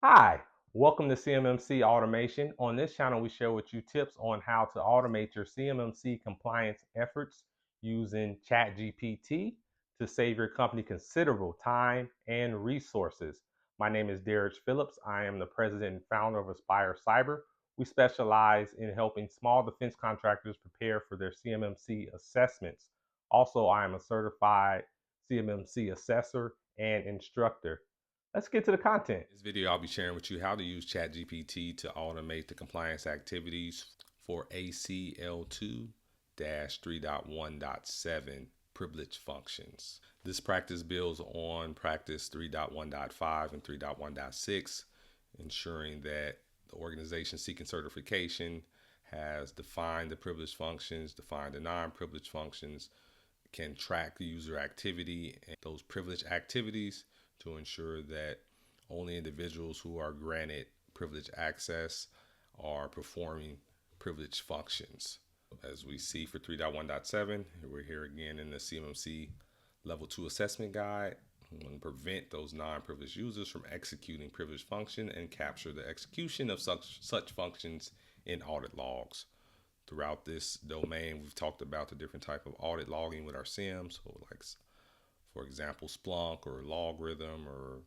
Hi, welcome to CMMC Automation. On this channel, we share with you tips on how to automate your CMMC compliance efforts using ChatGPT to save your company considerable time and resources. My name is Derek Phillips. I am the president and founder of Aspire Cyber. We specialize in helping small defense contractors prepare for their CMMC assessments. Also, I am a certified CMMC assessor and instructor. Let's get to the content. In this video, I'll be sharing with you how to use ChatGPT to automate the compliance activities for ACL2 3.1.7 privilege functions. This practice builds on practice 3.1.5 and 3.1.6, ensuring that the organization seeking certification has defined the privileged functions, defined the non-privileged functions, can track the user activity and those privileged activities to ensure that only individuals who are granted privileged access are performing privileged functions. As we see for 3.1.7, we're here again in the CMMC Level 2 assessment guide. We want to prevent those non-privileged users from executing privileged function and capture the execution of such functions in audit logs. Throughout this domain, we've talked about the different type of audit logging with our SIMs. So like, for example, Splunk or Logarithm or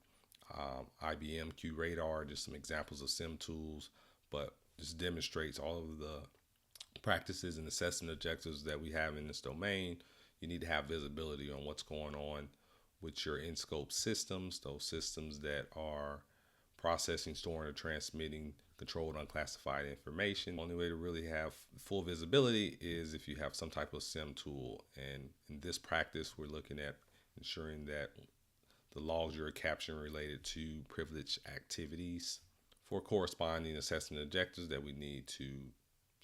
IBM QRadar, just some examples of SIM tools, but this demonstrates all of the practices and assessment objectives that we have in this domain. You need to have visibility on what's going on with your in-scope systems, those systems that are processing, storing, or transmitting controlled unclassified information. The only way to really have full visibility is if you have some type of SIM tool. And in this practice, we're looking at ensuring that the logs you're capturing related to privileged activities for corresponding assessment objectives that we need to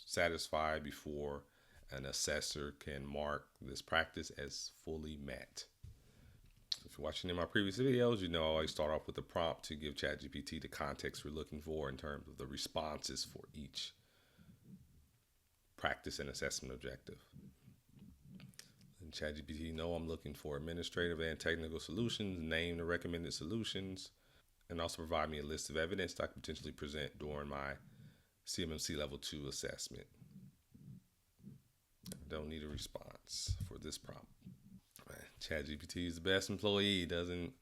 satisfy before an assessor can mark this practice as fully met. If you're watching in my previous videos, you know I always start off with a prompt to give ChatGPT the context we're looking for in terms of the responses for each practice and assessment objective. And ChatGPT know I'm looking for administrative and technical solutions, name the recommended solutions, and also provide me a list of evidence that I can potentially present during my CMMC Level 2 assessment. I don't need a response for this prompt. ChatGPT is the best employee. Doesn't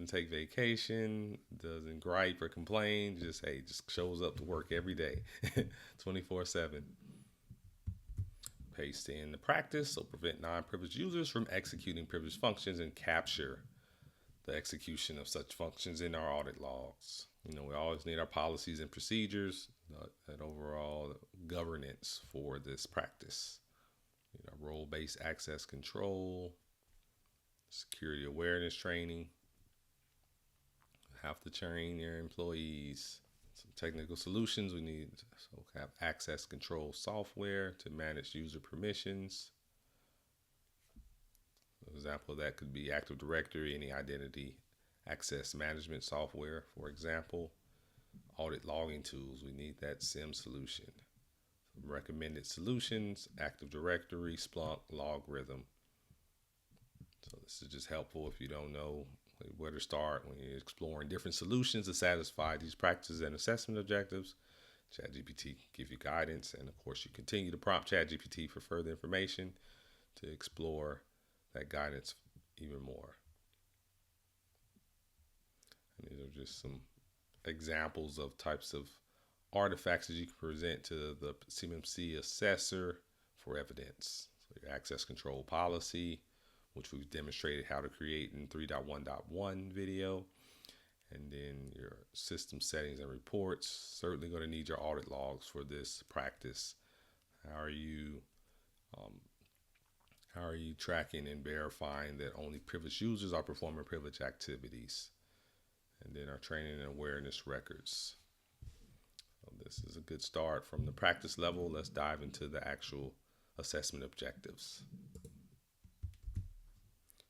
take vacation, doesn't gripe or complain. Just shows up to work every day, 24/7. Paste in the practice, so prevent non-privileged users from executing privileged functions and capture the execution of such functions in our audit logs. You know, we always need our policies and procedures and overall governance for this practice. You know, role-based access control, security awareness training, have to train your employees. Some technical solutions, we need to have access control software to manage user permissions. An example of that could be Active Directory, any identity access management software, for example. Audit logging tools, we need that SIM solution. Some recommended solutions, Active Directory, Splunk, Logarithm. So this is just helpful if you don't know where to start when you're exploring different solutions to satisfy these practices and assessment objectives. ChatGPT can give you guidance, and of course you continue to prompt ChatGPT for further information to explore that guidance even more. And these are just some examples of types of artifacts that you can present to the CMMC assessor for evidence. So your access control policy, which we've demonstrated how to create in 3.1.1 video. And then your system settings and reports. Certainly going to need your audit logs for this practice. How are you tracking and verifying that only privileged users are performing privileged activities? And then our training and awareness records. So this is a good start from the practice level. Let's dive into the actual assessment objectives.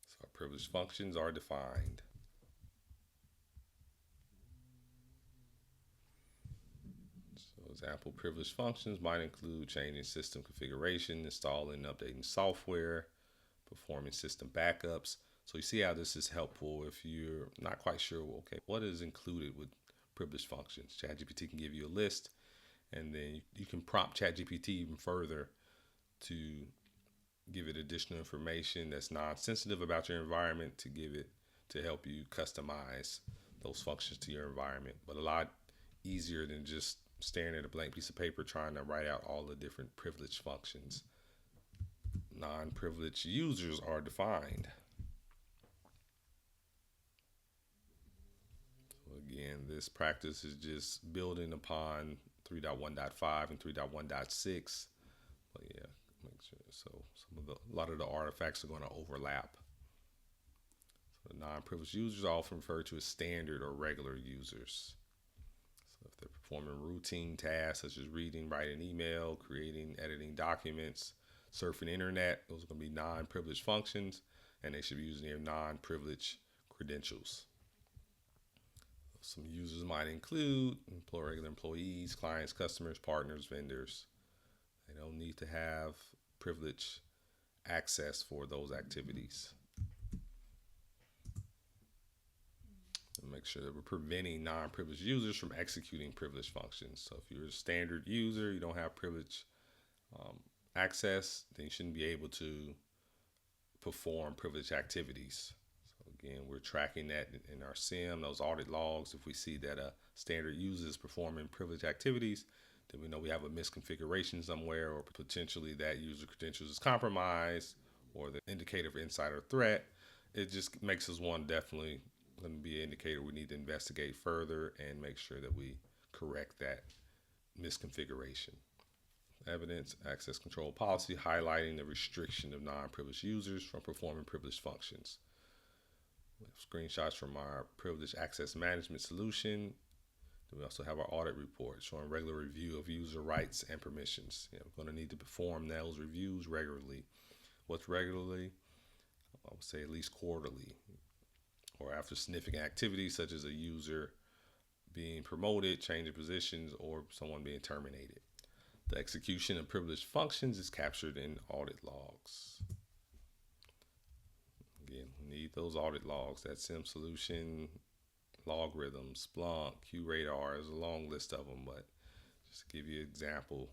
So our privileged functions are defined. So example privileged functions might include changing system configuration, installing and updating software, performing system backups. So you see how this is helpful if you're not quite sure, well, okay, what is included with privileged functions. ChatGPT can give you a list, and then you can prompt ChatGPT even further to give it additional information that's non-sensitive about your environment to help you customize those functions to your environment. But a lot easier than just staring at a blank piece of paper trying to write out all the different privileged functions. Non-privileged users are defined. So again, this practice is just building upon 3.1.5 and 3.1.6. But yeah, make sure. So a lot of the artifacts are going to overlap. So non-privileged users are often referred to as standard or regular users. So if they're performing routine tasks such as reading, writing email, creating, editing documents, surfing the internet, those are going to be non-privileged functions, and they should be using their non-privileged credentials. Some users might include regular employees, clients, customers, partners, vendors. They don't need to have privilege access for those activities. And make sure that we're preventing non-privileged users from executing privileged functions. So if you're a standard user, you don't have privilege access, then you shouldn't be able to perform privileged activities. So again, we're tracking that in our SIM, those audit logs. If we see that a standard user is performing privileged activities, then we know we have a misconfiguration somewhere, or potentially that user credentials is compromised, or the indicator of insider threat. It just makes us one definitely going to be an indicator we need to investigate further and make sure that we correct that misconfiguration. Evidence access control policy highlighting the restriction of non-privileged users from performing privileged functions. We have screenshots from our privileged access management solution. We also have our audit report showing regular review of user rights and permissions. We're going to need to perform those reviews regularly. What's regularly? I would say at least quarterly, or after significant activities such as a user being promoted, changing positions, or someone being terminated. The execution of privileged functions is captured in audit logs. Again, we need those audit logs. That SIM solution, logarithms, Splunk, QRadar, is a long list of them, but just to give you an example,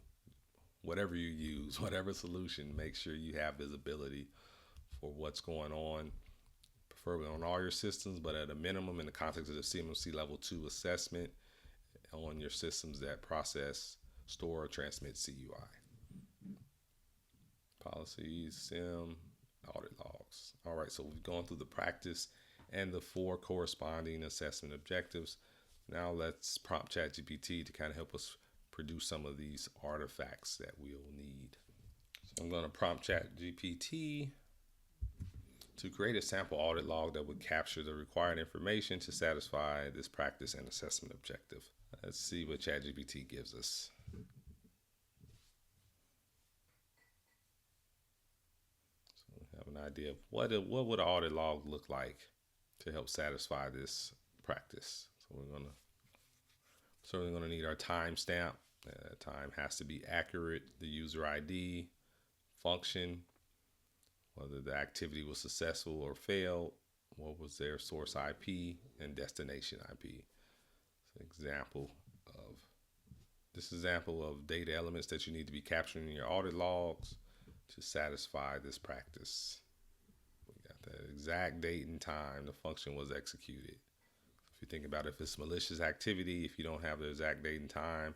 whatever you use, whatever solution, make sure you have visibility for what's going on, preferably on all your systems, but at a minimum in the context of the CMMC Level 2 assessment on your systems that process, store, or transmit CUI. Policies, SIM, audit logs. All right, so we've gone through the practice and the 4 corresponding assessment objectives. Now let's prompt ChatGPT to kind of help us produce some of these artifacts that we'll need. So I'm going to prompt ChatGPT to create a sample audit log that would capture the required information to satisfy this practice and assessment objective. Let's see what ChatGPT gives us. So we have an idea of what would an audit log look like to help satisfy this practice. So we're certainly going to need our timestamp. Time has to be accurate. The user ID, function, whether the activity was successful or failed, what was their source IP, and destination IP. This example of data elements that you need to be capturing in your audit logs to satisfy this practice. We got the exact date and time the function was executed. If you think about if it's malicious activity, if you don't have the exact date and time,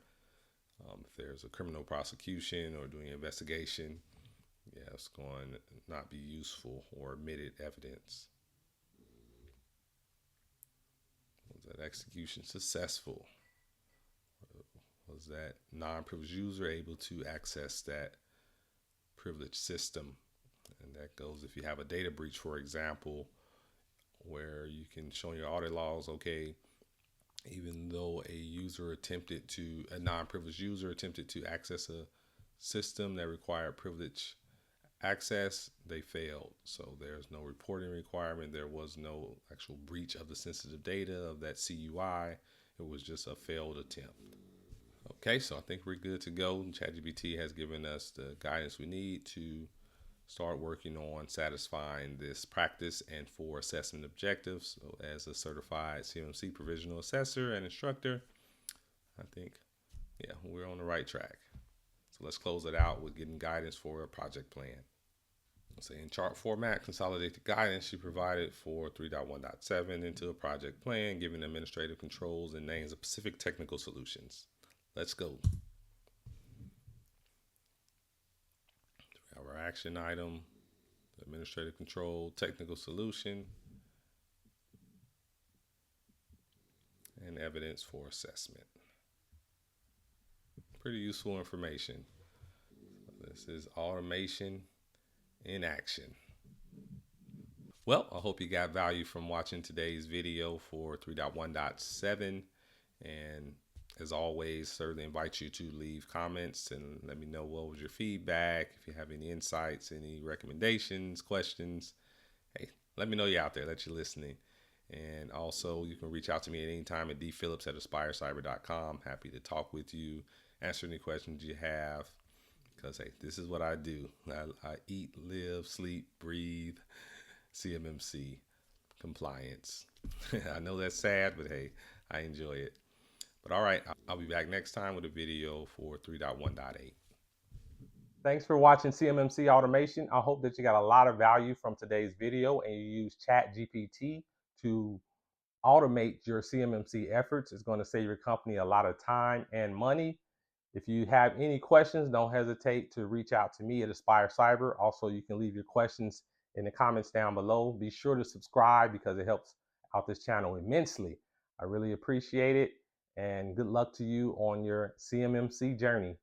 if there's a criminal prosecution or doing an investigation, it's going to not be useful or omitted evidence. Was that execution successful? Was that non-privileged user able to access that privileged system? And that goes if you have a data breach, for example, where you can show in your audit logs, okay, even though a non-privileged user attempted to access a system that required privilege access, they failed. So there's no reporting requirement. There was no actual breach of the sensitive data of that CUI. It was just a failed attempt. Okay, so I think we're good to go. ChatGPT has given us the guidance we need to start working on satisfying this practice and 4 assessment objectives. So as a certified CMMC provisional assessor and instructor, I think, yeah, we're on the right track. So let's close it out with getting guidance for a project plan. So in chart format, consolidate the guidance you provided for 3.1.7 into a project plan, giving administrative controls and names of specific technical solutions. Let's go. Our action item, administrative control, technical solution, and evidence for assessment. Pretty useful information. This is automation in action. Well, I hope you got value from watching today's video for 3.1.7, and as always, certainly invite you to leave comments and let me know what was your feedback. If you have any insights, any recommendations, questions, hey, let me know you're out there, that you're listening. And also, you can reach out to me at any time at dphillips@aspirecyber.com. Happy to talk with you, answer any questions you have, because hey, this is what I do. I eat, live, sleep, breathe CMMC compliance. I know that's sad, but hey, I enjoy it. But all right, I'll be back next time with a video for 3.1.8. Thanks for watching CMMC Automation. I hope that you got a lot of value from today's video and you use ChatGPT to automate your CMMC efforts. It's going to save your company a lot of time and money. If you have any questions, don't hesitate to reach out to me at Aspire Cyber. Also, you can leave your questions in the comments down below. Be sure to subscribe because it helps out this channel immensely. I really appreciate it, and good luck to you on your CMMC journey.